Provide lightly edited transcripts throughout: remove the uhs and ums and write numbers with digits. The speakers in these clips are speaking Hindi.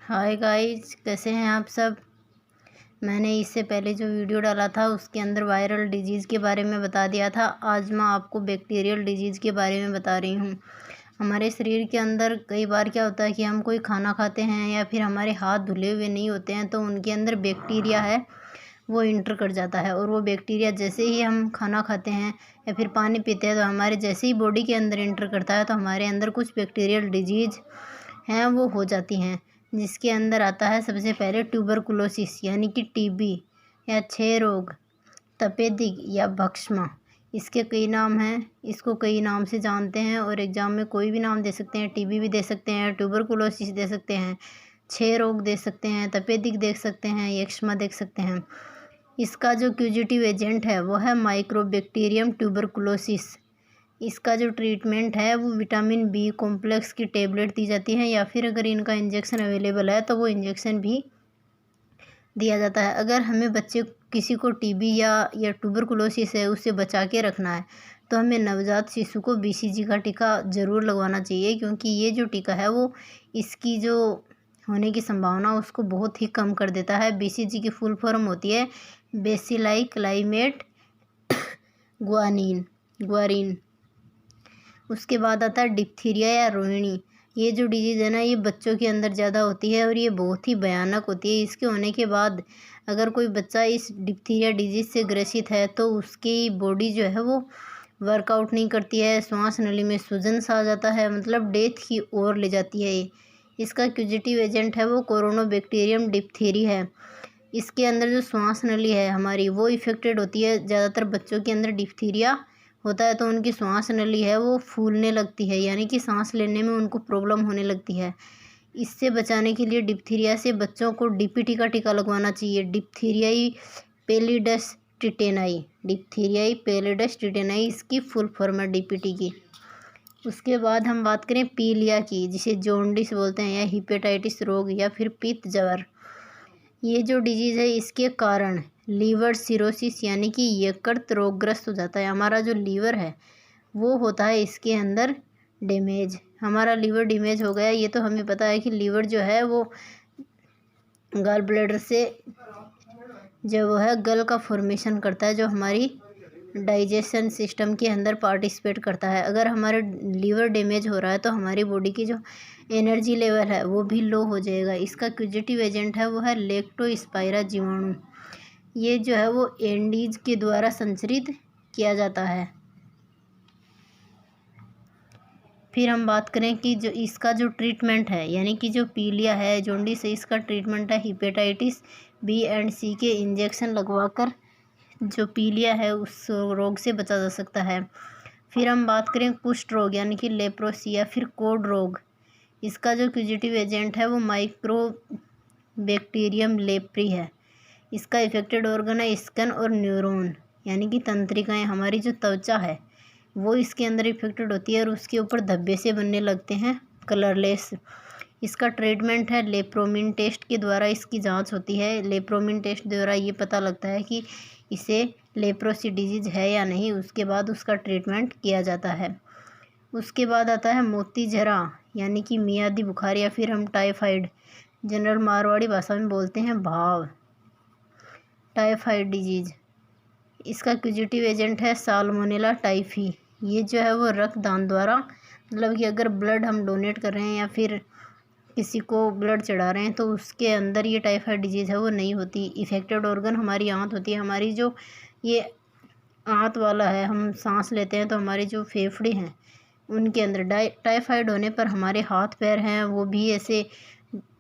हाय गाइस, कैसे हैं आप सब। मैंने इससे पहले जो वीडियो डाला था उसके अंदर वायरल डिजीज़ के बारे में बता दिया था। आज मैं आपको बैक्टीरियल डिजीज़ के बारे में बता रही हूँ। हमारे शरीर के अंदर कई बार क्या होता है कि हम कोई खाना खाते हैं या फिर हमारे हाथ धुले हुए नहीं होते हैं, तो उनके अंदर बैक्टीरिया है वो इंटर कर जाता है। और वो बैक्टीरिया जैसे ही हम खाना खाते हैं या फिर पानी पीते हैं, तो हमारे जैसे ही बॉडी के अंदर इंटर करता है तो हमारे अंदर कुछ बैक्टीरियल डिजीज़ हैं वो हो जाती हैं। जिसके अंदर आता है सबसे पहले ट्यूबरकुलोसिस यानी कि टीबी या क्षय रोग, तपेदिक या भस्मा। इसके कई नाम हैं, इसको कई नाम से जानते हैं और एग्ज़ाम में कोई भी नाम दे सकते हैं। टीबी भी दे सकते हैं, ट्यूबरकुलोसिस दे सकते हैं, क्षय रोग दे सकते हैं, तपेदिक देख सकते हैं, यक्ष्मा देख सकते हैं। इसका जो क्यूजिटिव एजेंट है वो है माइक्रोबैक्टीरियम ट्यूबरकुलोसिस। इसका जो ट्रीटमेंट है वो विटामिन बी कॉम्प्लेक्स की टेबलेट दी जाती है, या फिर अगर इनका इंजेक्शन अवेलेबल है तो वो इंजेक्शन भी दिया जाता है। अगर हमें बच्चे किसी को टीबी या ट्यूबरकुलोसिस है उससे बचा के रखना है तो हमें नवजात शिशु को बीसीजी का टीका ज़रूर लगवाना चाहिए, क्योंकि ये जो टीका है वो इसकी जो होने की संभावना उसको बहुत ही कम कर देता है। बीसीजी की फुल फॉर्म होती है बेसिलाई क्लाइमेट ग्वारिन। उसके बाद आता है डिप्थीरिया या रोहिणी। ये जो डिजीज़ है ना, ये बच्चों के अंदर ज़्यादा होती है और ये बहुत ही भयानक होती है। इसके होने के बाद अगर कोई बच्चा इस डिप्थीरिया डिजीज़ से ग्रसित है तो उसकी बॉडी जो है वो वर्कआउट नहीं करती है, श्वास नली में सूजन सा आ जाता है, मतलब डेथ की ओर ले जाती है ये। इसका क्यूजिटिव एजेंट है वो कोरोनोबैक्टीरियम डिप्थीरी है। इसके अंदर जो श्वास नली है हमारी वो इफ़ेक्टेड होती है। ज़्यादातर बच्चों के अंदर डिप्थीरिया होता है तो उनकी श्वास नली है वो फूलने लगती है, यानी कि सांस लेने में उनको प्रॉब्लम होने लगती है। इससे बचाने के लिए डिप्थीरिया से बच्चों को डीपीटी का टीका लगवाना चाहिए, डिप्थीरियाई पैलिडस टिटेनाई। डिप्थीरियाई पैलिडस टिटेनाई इसकी फुल फॉर्म है डीपीटी की। उसके बाद हम बात करें पीलिया की, जिसे जॉन्डिस बोलते हैं, या हिपेटाइटिस रोग या फिर पित्त ज्वर। ये जो डिजीज़ है इसके कारण लीवर सिरोसिस यानी कि यकृत रोगग्रस्त हो जाता है। हमारा जो लीवर है वो होता है इसके अंदर डैमेज। हमारा लीवर डैमेज हो गया, ये तो हमें पता है कि लीवर जो है वो गॉल ब्लैडर से जो वो है गल का फॉर्मेशन करता है, जो हमारी डाइजेशन सिस्टम के अंदर पार्टिसिपेट करता है। अगर हमारा लीवर डैमेज हो रहा है तो हमारी बॉडी की जो एनर्जी लेवल है वो भी लो हो जाएगा। इसका क्यूजिटिव एजेंट है वो है लेक्टोस्पाइरा जीवाणु। ये जो है वो एंडीज के द्वारा संचरित किया जाता है। फिर हम बात करें कि जो इसका जो ट्रीटमेंट है, यानी कि जो पीलिया है, जॉन्डिस है, इसका ट्रीटमेंट है हिपेटाइटिस बी एंड सी के इंजेक्शन लगवाकर जो पीलिया है उस रोग से बचा जा सकता है। फिर हम बात करें कुष्ठ रोग यानी कि लेप्रोसी या फिर कोड रोग। इसका जो क्यूजिटिव एजेंट है वो माइक्रोबैक्टीरियम लेप्री है। इसका इफेक्टेड ऑर्गन है स्कन और न्यूरॉन, यानी कि तंत्रिकाएं। हमारी जो त्वचा है वो इसके अंदर इफेक्टेड होती है और उसके ऊपर धब्बे से बनने लगते हैं कलरलेस। इसका ट्रीटमेंट है लेप्रोमिन टेस्ट के द्वारा इसकी जांच होती है। लेप्रोमिन टेस्ट द्वारा ये पता लगता है कि इसे लेप्रोसी डिजीज है या नहीं, उसके बाद उसका ट्रीटमेंट किया जाता है। उसके बाद आता है मोतीझरा यानी कि मियादी बुखार या फिर हम टाइफाइड, जनरल मारवाड़ी भाषा में बोलते हैं भाव, टाइफाइड डिजीज। इसका क्यूजिटिव एजेंट है साल्मोनेला टाइफी। ये जो है वो रक्तदान द्वारा, मतलब कि अगर ब्लड हम डोनेट कर रहे हैं या फिर किसी को ब्लड चढ़ा रहे हैं तो उसके अंदर ये टाइफाइड डिजीज़ है वो नहीं होती। इफेक्टेड ऑर्गन हमारी आंत होती है। हमारी जो ये आंत वाला है, हम सांस लेते हैं तो हमारे जो फेफड़े हैं उनके अंदर टाइफाइड होने पर हमारे हाथ पैर हैं वो भी ऐसे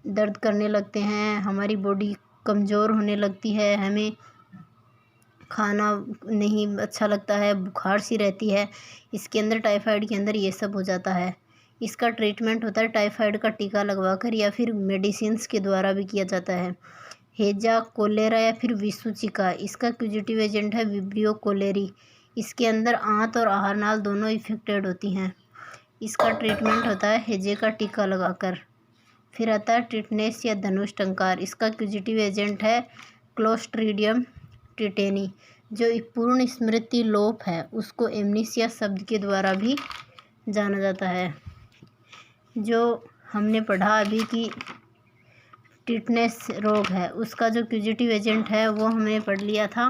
दर्द करने लगते हैं, हमारी बॉडी कमज़ोर होने लगती है, हमें खाना नहीं अच्छा लगता है, बुखार सी रहती है। इसके अंदर टाइफाइड के अंदर ये सब हो जाता है। इसका ट्रीटमेंट होता है टाइफाइड का टीका लगवाकर या फिर मेडिसिन्स के द्वारा भी किया जाता है। हेजा कोलेरा या फिर विसुचिका, इसका क्यूजिटिव एजेंट है विब्रियो कोलेरी। इसके अंदर आंत और आहार नाल दोनों इफेक्टेड होती हैं। इसका ट्रीटमेंट होता है हेजे का टीका लगाकर। फिर आता है टिटनेस या धनुष टंकार। इसका क्यूजिटिव एजेंट है क्लोस्ट्रीडियम टिटेनी। जो पूर्ण स्मृति लोप है उसको एमनीसिया शब्द के द्वारा भी जाना जाता है। जो हमने पढ़ा अभी कि टिटनेस रोग है उसका जो क्यूजिटिव एजेंट है वो हमने पढ़ लिया था,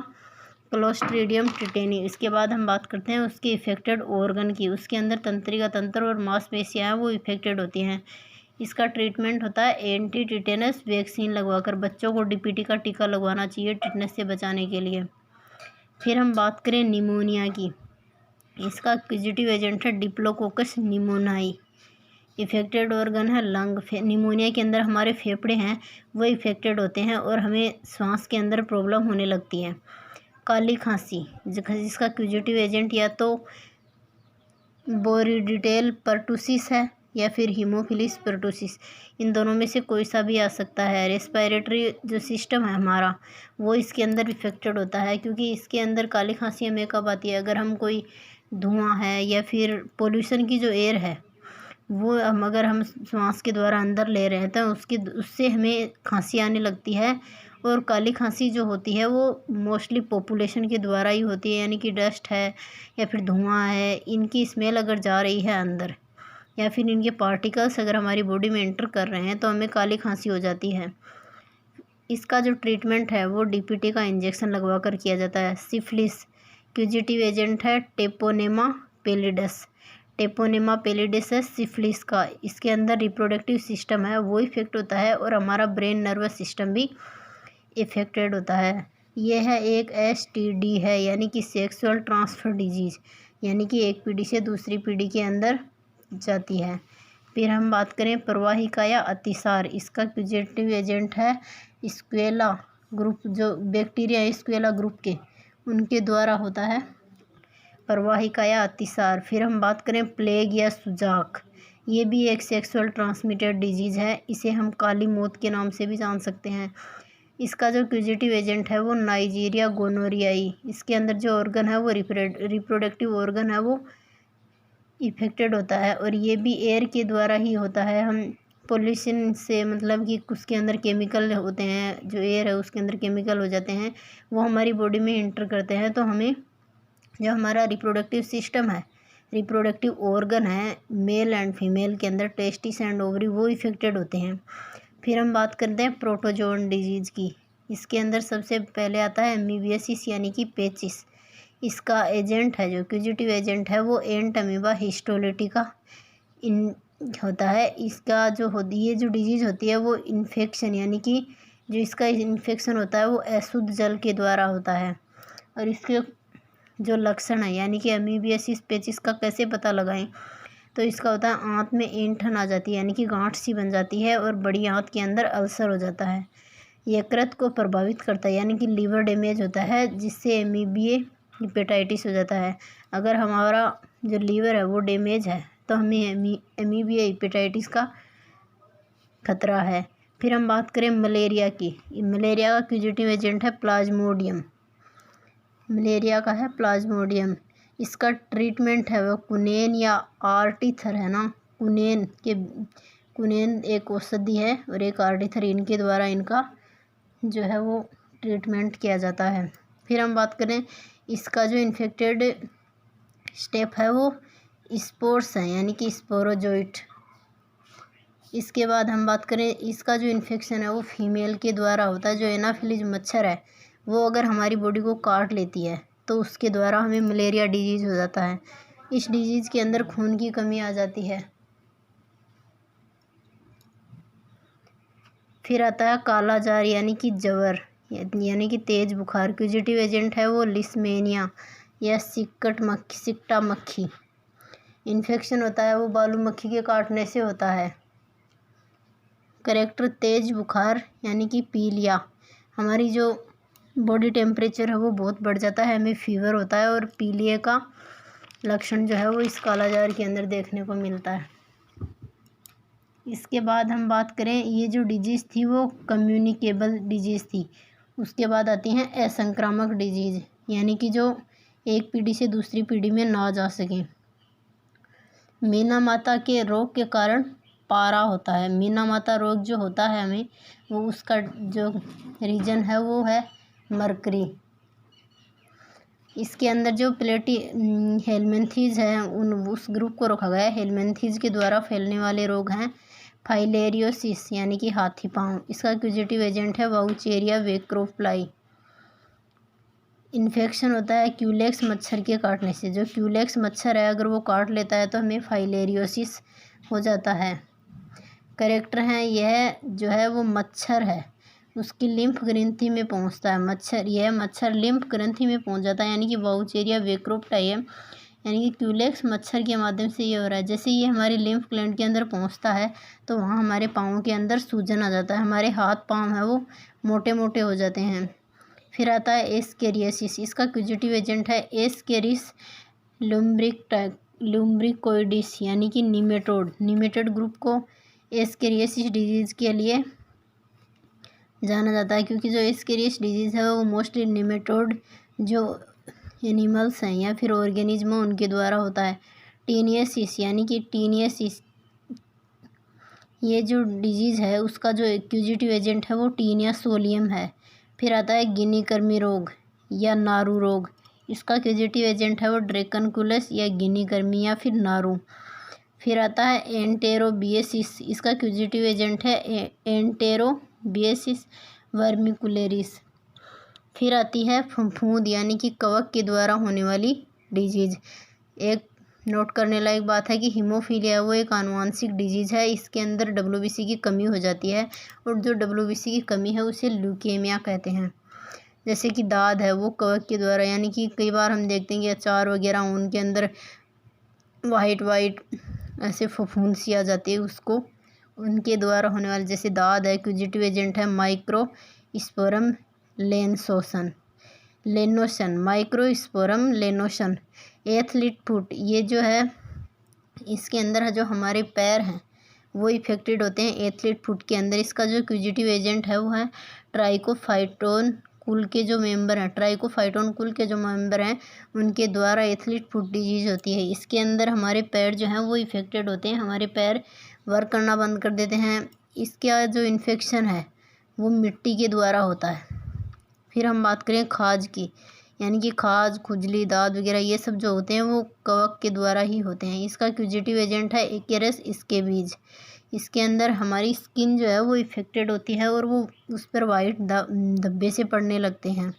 क्लोस्ट्रीडियम टिटेनी। इसके बाद हम बात करते हैं उसके इफेक्टेड ऑर्गन की। उसके अंदर तंत्रिका तंत्र और मांसपेशियां हैं वो इफेक्टेड होती हैं। इसका ट्रीटमेंट होता है एंटी टिटेनस वैक्सीन लगवाकर। बच्चों को डीपीटी का टीका लगवाना चाहिए टिटनेस से बचाने के लिए। फिर हम बात करें निमोनिया की। इसका क्यूजिटिव एजेंट है डिप्लोकोकस निमोनाई। इफेक्टेड ऑर्गन है लंग। निमोनिया के अंदर हमारे फेफड़े हैं वो इफेक्टेड होते हैं और हमें सांस के अंदर प्रॉब्लम होने लगती है। काली खांसी जिसका क्यूजिटिव एजेंट या तो बोरिडिटेल पर्टुसिस है या फिर हीमोफिलिस पर्टुसिस, इन दोनों में से कोई सा भी आ सकता है। रेस्पिरेटरी जो सिस्टम है हमारा वो इसके अंदर इफेक्टेड होता है, क्योंकि इसके अंदर काली खांसी हमें कब आती है, अगर हम कोई धुआं है या फिर पोल्यूशन की जो एयर है वो अगर हम सांस के द्वारा अंदर ले रहे हैं तो उससे हमें खांसी आने लगती है। और काली खांसी जो होती है वो मोस्टली पॉपुलेशन के द्वारा ही होती है, यानी कि डस्ट है या फिर धुआं है, इनकी स्मेल अगर जा रही है अंदर या फिर इनके पार्टिकल्स अगर हमारी बॉडी में एंटर कर रहे हैं तो हमें काली खांसी हो जाती है। इसका जो ट्रीटमेंट है वो डीपीटी का इंजेक्शन लगवा कर किया जाता है। सिफिलिस क्यूजिटिव एजेंट है टेपोनेमा पेलिडस। टेपोनेमा पेलिडस है सिफिलिस का। इसके अंदर रिप्रोडक्टिव सिस्टम है वो इफेक्ट होता है और हमारा ब्रेन नर्वस सिस्टम भी इफेक्टेड होता है। यह है एक STD है, यानी कि सेक्सुअल ट्रांसफर डिजीज़, यानी कि एक पीढ़ी से दूसरी पीढ़ी के अंदर जाती है। फिर हम बात करें प्रवाहिका या अतिसार। इसका क्यूजिटिव एजेंट है स्क्वेला ग्रुप, जो बैक्टीरिया स्क्वेला ग्रुप के उनके द्वारा होता है प्रवाहिका या अतिसार। फिर हम बात करें प्लेग या सुजाक। ये भी एक सेक्सुअल ट्रांसमिटेड डिजीज़ है, इसे हम काली मौत के नाम से भी जान सकते हैं। इसका जो क्यूजिटिव एजेंट है वो नाइजीरिया गोनोरियाई। इसके अंदर जो ऑर्गन है वो रिप्रोडक्टिव ऑर्गन है वो इफेक्टेड होता है और ये भी एयर के द्वारा ही होता है। हम पोल्यूशन से, मतलब कि उसके अंदर केमिकल होते हैं, जो एयर है उसके अंदर केमिकल हो जाते हैं वो हमारी बॉडी में इंटर करते हैं, तो हमें जो हमारा रिप्रोडक्टिव सिस्टम है, रिप्रोडक्टिव ऑर्गन है मेल एंड फीमेल के अंदर, टेस्टिस एंड ओवरी, वो इफेक्टेड होते हैं। फिर हम बात करते हैं प्रोटोजोन डिजीज़ की। इसके अंदर सबसे पहले आता है एमीबियासिस यानी कि पेचिस। इसका एजेंट है जो क्यूजिटिव एजेंट है वो एंट अमीबा हिस्टोलिटिका इन होता है। इसका ये जो डिजीज़ होती है वो इन्फेक्शन, यानी कि जो इसका इन्फेक्शन होता है वो अशुद्ध जल के द्वारा होता है। और इसके जो लक्षण है, यानी कि एमीबियासिस पेचिस का कैसे पता लगाएं, तो इसका होता है आंत में ऐंठन आ जाती है, यानी कि गांठ सी बन जाती है और बड़ी आंत के अंदर अल्सर हो जाता है। यकृत को प्रभावित करता है, यानी कि लीवर डैमेज होता है, जिससे एमीबिया हेपेटाइटिस हो जाता है। अगर हमारा जो लीवर है वो डैमेज है तो हमें एमीबिया हेपेटाइटिस का खतरा है। फिर हम बात करें मलेरिया की। मलेरिया का क्यूजिटिव एजेंट है प्लाज्मोडियम। मलेरिया का है प्लाज्मोडियम। इसका ट्रीटमेंट है वो कुनेन या आर्टीथर है ना, कुनेन एक औषधि है और एक आर्टीथर, इनके द्वारा इनका जो है वो ट्रीटमेंट किया जाता है। फिर हम बात करें इसका जो इन्फेक्टेड स्टेप है वो स्पोर्स है, यानी कि स्पोरोजोइट। इसके बाद हम बात करें इसका जो इन्फेक्शन है वो फीमेल के द्वारा होता है। जो एनाफिलीज मच्छर है वो अगर हमारी बॉडी को काट लेती है तो उसके द्वारा हमें मलेरिया डिजीज़ हो जाता है। इस डिजीज़ के अंदर खून की कमी आ जाती है। फिर आता है काला जार यानी कि जवर, यानी कि तेज बुखार। क्यूजिटिव एजेंट है वो लिस्मेनिया या सिक्टा मक्खी। इन्फेक्शन होता है वो बालू मक्खी के काटने से होता है। करेक्टर तेज बुखार यानी कि पीलिया, हमारी जो बॉडी टेम्परेचर है वो बहुत बढ़ जाता है, हमें फीवर होता है और पीलिया का लक्षण जो है वो इस कालाजार के अंदर देखने को मिलता है। इसके बाद हम बात करें ये जो डिजीज़ थी वो कम्युनिकेबल डिजीज़ थी। उसके बाद आती हैं असंक्रामक डिजीज़, यानी कि जो एक पीढ़ी से दूसरी पीढ़ी में ना जा सकें। मीना माता के रोग के कारण पारा होता है। मीना माता रोग जो होता है हमें वो उसका जो रीजन है वो है मरकरी। इसके अंदर जो हेलमिंथीज है उस ग्रुप को रखा गया है। हेलमिंथीज के द्वारा फैलने वाले रोग हैं फाइलेरियोसिस यानी कि हाथी पाँव, इसका एक्विजिटिव एजेंट है वाउचेरिया वेक्रोफ्लाई। इन्फेक्शन होता है क्यूलेक्स मच्छर के काटने से। जो क्यूलेक्स मच्छर है अगर वो काट लेता है तो हमें फाइलेरियोसिस हो जाता है। करेक्टर हैं, यह जो है वो मच्छर है उसकी लिम्फ ग्रंथि में पहुंचता है। यह मच्छर लिम्फ ग्रंथि में पहुंच जाता है, यानी कि वाउचेरिया वेक्रोफ्लाई है, यानी कि क्यूलेक्स मच्छर के माध्यम से ये हो रहा है। जैसे ये हमारे लिम्फ ग्लैंड के अंदर पहुंचता है तो वहाँ हमारे पाँव के अंदर सूजन आ जाता है, हमारे हाथ पाँव हैं वो मोटे मोटे हो जाते हैं। फिर आता है एस्केरियासिस, इसका एक्विजिटिव एजेंट है एस्केरिस लुम्ब्रिकोइडिस यानी कि निमेटोड। निमेटोड ग्रुप को एस्केरियासिस डिजीज़ के लिए जाना जाता है, क्योंकि जो एस्केरियस डिजीज़ है वो मोस्टली निमेटोड जो एनिमल्स हैं या फिर ऑर्गेनिज्म उनके द्वारा होता है। टीनियसिस यानी कि टीनियसिस, ये जो डिजीज़ है उसका जो एक्विजिटिव एजेंट है वो टीनिया सोलियम है। फिर आता है गिनी कर्मी रोग या नारू रोग, इसका एक्विजिटिव एजेंट है वो ड्रैकनकुलस या गिनी कर्मी या फिर नारू। फिर आता है एंटेरोबिएसिस, इसका एक्विजिटिव एजेंट है एंटेरोबिएसिस वर्मिकुलेरिस। फिर आती है फफूंद यानी कि कवक के द्वारा होने वाली डिजीज़। एक नोट करने लायक बात है कि हीमोफीलिया वो एक आनुवांशिक डिजीज़ है, इसके अंदर WBC की कमी हो जाती है और जो WBC की कमी है उसे ल्यूकेमिया कहते हैं। जैसे कि दाद है वो कवक के द्वारा, यानी कि कई बार हम देखते हैं कि अचार वगैरह उनके अंदर वाइट ऐसे फफूंद सी आ जाती है, उसको उनके द्वारा होने वाले जैसे दाद है। एक्विजिटिव एजेंट है माइक्रोस्पोरम लेनोसन माइक्रोस्पोरम लेनोसन। एथलीट फुट, ये जो है इसके अंदर जो हमारे पैर हैं वो इफेक्टेड होते हैं एथलीट फुट के अंदर। इसका जो एक्विजिटिव एजेंट है वो है ट्राइकोफाइटोन कुल के जो मेंबर हैं, ट्राइकोफाइटोन कुल के जो मेंबर हैं उनके द्वारा एथलीट फुट डिजीज़ होती है। इसके अंदर हमारे पैर जो हैं वो इफेक्टेड होते हैं, हमारे पैर वर्क करना बंद कर देते हैं। इसका जो इन्फेक्शन है वो मिट्टी के द्वारा होता है। फिर हम बात करें खाज की, यानी कि खाज, खुजली, दाद वगैरह ये सब जो होते हैं वो कवक के द्वारा ही होते हैं। इसका एक्विजिटिव एजेंट है एकेरस स्केबीज। इसके अंदर हमारी स्किन जो है वो इफेक्टेड होती है और वो उस पर वाइट धब्बे से पड़ने लगते हैं।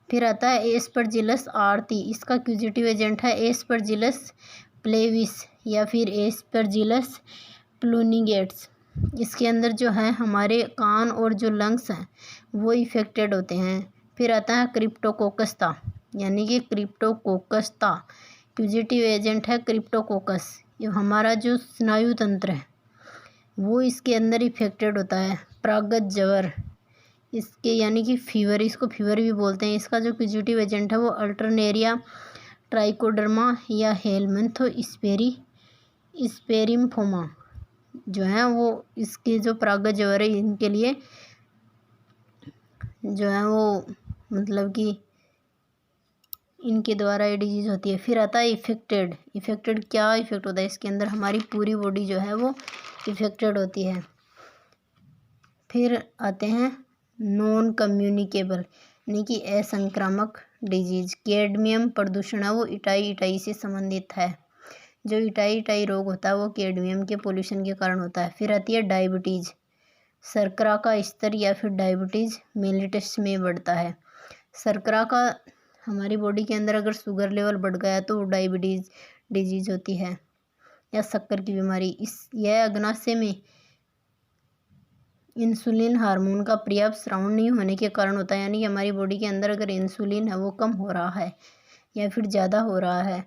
फिर आता है एस्परजिलस आरती, इसका एक्विजिटिव एजेंट है एस्परजिलस प्लेविस या फिर एस्परजिलस प्लूनिगेट्स। इसके अंदर जो है हमारे कान और जो लंग्स हैं वो इफेक्टेड होते हैं। फिर आता है क्रिप्टोकोकस्ता, यानी कि क्रिप्टोकोकस्ता एक्विजिटिव एजेंट है क्रिप्टोकोकस। ये हमारा जो स्नायु तंत्र है वो इसके अंदर इफेक्टेड होता है। प्रागत ज्वर, इसके यानी कि फीवर, इसको फीवर भी बोलते हैं। इसका जो एक्विजिटिव एजेंट है वो अल्टरनेरिया ट्राइकोडर्मा या हेलमेंथो स्पेरिम्फोमा जो है वो इसके जो प्रागत ज्वर है इनके लिए जो है वो मतलब कि इनके द्वारा ये डिजीज़ होती है। फिर आता है इफेक्टेड क्या इफेक्ट होता है इसके अंदर, हमारी पूरी बॉडी जो है वो इफेक्टेड होती है। फिर आते हैं नॉन कम्युनिकेबल यानी कि असंक्रामक डिजीज़। कैडमियम प्रदूषण है वो इटाई से संबंधित है। जो इटाई रोग होता है वो कैडमियम के पोल्यूशन के कारण होता है। फिर आती है डायबिटीज़, शर्करा का स्तर या फिर डायबिटीज़ मेलिटस में बढ़ता है। शर्करा का हमारी बॉडी के अंदर अगर शुगर लेवल बढ़ गया तो वो डायबिटीज़ डिजीज़ होती है या शक्कर की बीमारी। यह अग्नाशय में इंसुलिन हार्मोन का पर्याप्त स्राव नहीं होने के कारण होता है, यानी कि हमारी बॉडी के अंदर अगर इंसुलिन है वो कम हो रहा है या फिर ज़्यादा हो रहा है,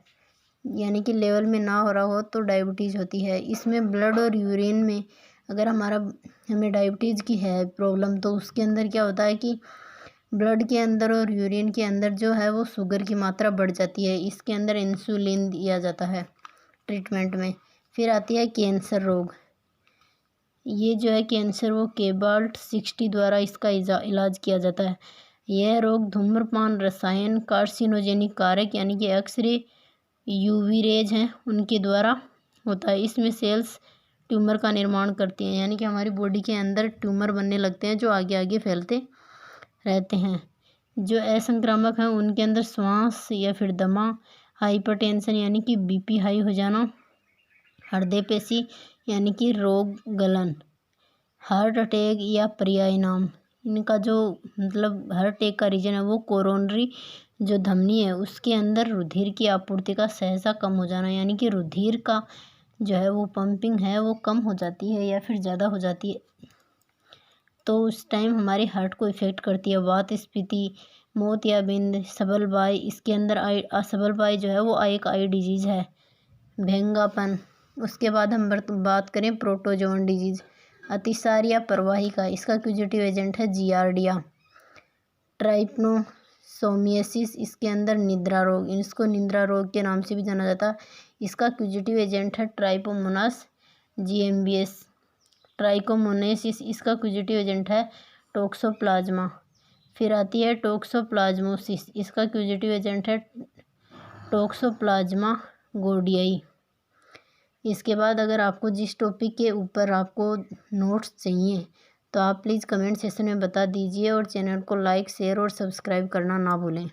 यानी कि लेवल में ना हो रहा हो तो डायबिटीज़ होती है। इसमें ब्लड और यूरिन में अगर हमें डायबिटीज़ की है प्रॉब्लम तो उसके अंदर क्या होता है कि ब्लड के अंदर और यूरिन के अंदर जो है वो शुगर की मात्रा बढ़ जाती है। इसके अंदर इंसुलिन दिया जाता है ट्रीटमेंट में। फिर आती है कैंसर रोग, ये जो है कैंसर वो केबाल्ट 60 द्वारा इसका इलाज किया जाता है। यह रोग धूम्रपान, रसायन, कार्सिनोजेनिक कारक यानी कि एक्सरे, यूवी रेज हैं उनके द्वारा होता है। इसमें सेल्स ट्यूमर का निर्माण करती हैं, यानी कि हमारी बॉडी के अंदर ट्यूमर बनने लगते हैं जो आगे आगे फैलते रहते हैं। जो असंक्रामक हैं उनके अंदर श्वास या फिर दमा, हाइपरटेंशन यानी कि BP हाई हो जाना, हृदय पेशी यानी कि रोग गलन। हार्ट अटैक या पर्याय नाम, इनका जो मतलब हार्ट अटैक का रीजन है वो कोरोनरी जो धमनी है उसके अंदर रुधिर की आपूर्ति का सहसा कम हो जाना, यानी कि रुधिर का जो है वो पंपिंग है वो कम हो जाती है या फिर ज़्यादा हो जाती है, तो उस टाइम हमारे हार्ट को इफ़ेक्ट करती है। वात स्फीति, मोतियाबिंद, सबलबाई, इसके अंदर सबलबाई जो है वो एक आई डिजीज़ है। भेंगापन। उसके बाद हम बात करें प्रोटोजोन डिजीज़, अतिसार या प्रवाहिका, इसका क्यूजेटिव एजेंट है जियार्डिया। ट्राइपनोसोमियासिस, इसके अंदर निद्रा रोग, इसको निद्रा रोग के नाम से भी जाना जाता है, इसका क्यूजेटिव एजेंट है ट्राइपोमोनास जीएमबीएस। ट्राइकोमोनेसिस, इसका क्यूजेटिव एजेंट है टोक्सोप्लाज्मा। फिर आती है टोक्सोप्लाज्मोसिस, इसका क्यूजेटिव एजेंट है टोक्सोप्लाज्मा गोडियाई। इसके बाद अगर आपको जिस टॉपिक के ऊपर आपको नोट्स चाहिए तो आप प्लीज़ कमेंट सेक्शन में बता दीजिए और चैनल को लाइक, शेयर और सब्सक्राइब करना ना भूलें।